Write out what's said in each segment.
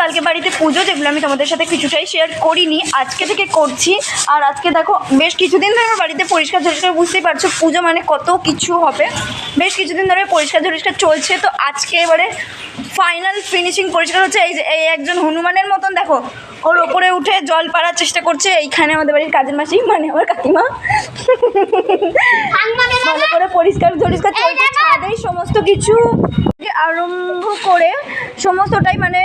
কালকে বাড়িতে পুজো, যেগুলো আমি তোমাদের সাথে কিছুটাই শেয়ার করিনি, আজকে থেকে করছি। আর আজকে দেখো বেশ কিছুদিন ধরে আমার বাড়িতে পরিষ্কার ঝরিষ্কার, বুঝতেই পারছো পুজো মানে কত কিছু হবে। বেশ কিছুদিন ধরে পরিষ্কার ঝরিষ্কার চলছে, তো আজকে এবারে ফাইনাল ফিনিশিং পরিষ্কার হচ্ছে। এই একজন হনুমানের মতন দেখো ওর ওপরে উঠে জল পাড়ার চেষ্টা করছে। এইখানে আমাদের বাড়ির কাজের মাসি মানে আমার কাকিমা ভালো করে পরিষ্কার ঝরিষ্কার চলছে। ছাদেই সমস্ত কিছু আরম্ভ করে সমস্তটাই, মানে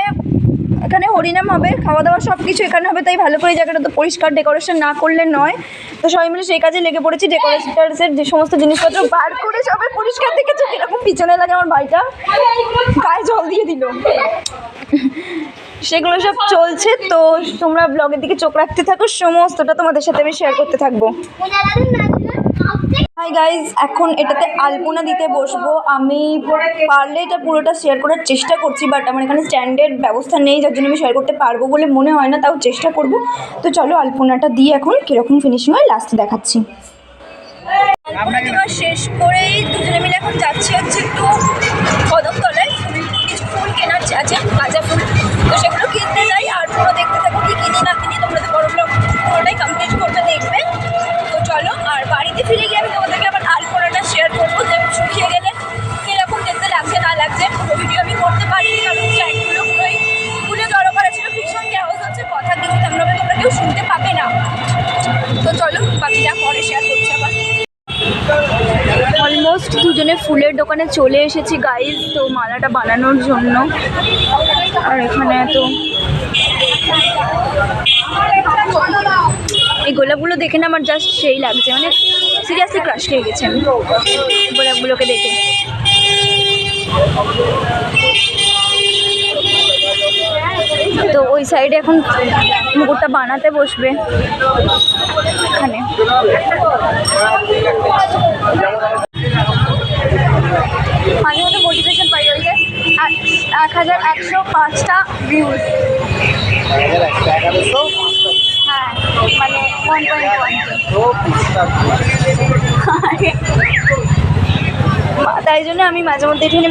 এখানে হরিনাম হবে, খাওয়া দাওয়া সব কিছু এখানে হবে, তাই ভালো করে জায়গাটা তো পরিষ্কার ডেকোরেশন না করলে নয়। তো সবাই মিলে সেই কাজে লেগে পড়েছি। ডেকোরেশনের যে সমস্ত জিনিসপত্র বার করে সবাই পরিষ্কার দেখেছো এরকম পিছনে লাগে আমার ভাইটা গায়ে জল দিয়ে দিল, সেগুলো সব চলছে। তো তোমরা ব্লগের দিকে চোখ রাখতে থাকো, সমস্তটা তোমাদের সাথে আমি শেয়ার করতে থাকবো। হাই গাইজ, এখন এটাতে আলপনা দিতে বসবো। আমি পারলে এটা পুরোটা শেয়ার করার চেষ্টা করছি, বাট আমার এখানে স্ট্যান্ডের ব্যবস্থা নেই, যার জন্য আমি শেয়ার করতে পারবো বলে মনে হয় না, তাও চেষ্টা করব। তো চলো আলপনাটা দিয়ে এখন কীরকম ফিনিশিং হয় লাস্টে দেখাচ্ছি। আলপনা দেওয়া শেষ করেই দুজনে মিলে এখন যাচ্ছি হচ্ছে একটু কদমতলায়, কিছু ফুল কেনার আছে, কাঁচা ফুল, তো সেগুলো কিনতে যাই। আর পুরো দেখতে থাকো কি কিনি না কিনি, তোমরা তো বড় ব্লগ পুরোটাই কমপ্লিট করতে দেখবে। তো চলো, আর বাড়িতে ফিরে গিয়ে আমি তোমাদেরকে আবার আলপনাটা শেয়ার করবো, যে শুকিয়ে গেলে কীরকম দেখতে লাগছে না লাগছে। পুরো ভিডিও আমি করতে পারিনি, কারণ চাইগুলো পুরোই ফুলে জড়ো করা ছিল, ভীষণ আওয়াজ হচ্ছে, কথা কিছু তেমন তোমরা কেউ শুনতে পাবে না। তো চলো বাকিটা পরে শেয়ার করছি আবার। অলমোস্ট দুজনে ফুলের দোকানে চলে এসেছি গাইজ, তো মালাটা বানানোর জন্য। আর এখানে তো এই গোলাপগুলো দেখে না আমার জাস্ট সেই লাগছে, মানে সিরিয়াসলি ক্রাশ খেয়ে গেছে আমি গোলাপগুলোকে দেখে। তো ওই সাইডে এখন মুকুটটা বানাতে বসবে এখানে। মাঝে মধ্যে মোটিভেশন পাই, ওই যে 1105টা ভিউজ, হ্যাঁ মানে 1.1, তাই জন্য আমি মাঝে মধ্যে এখানে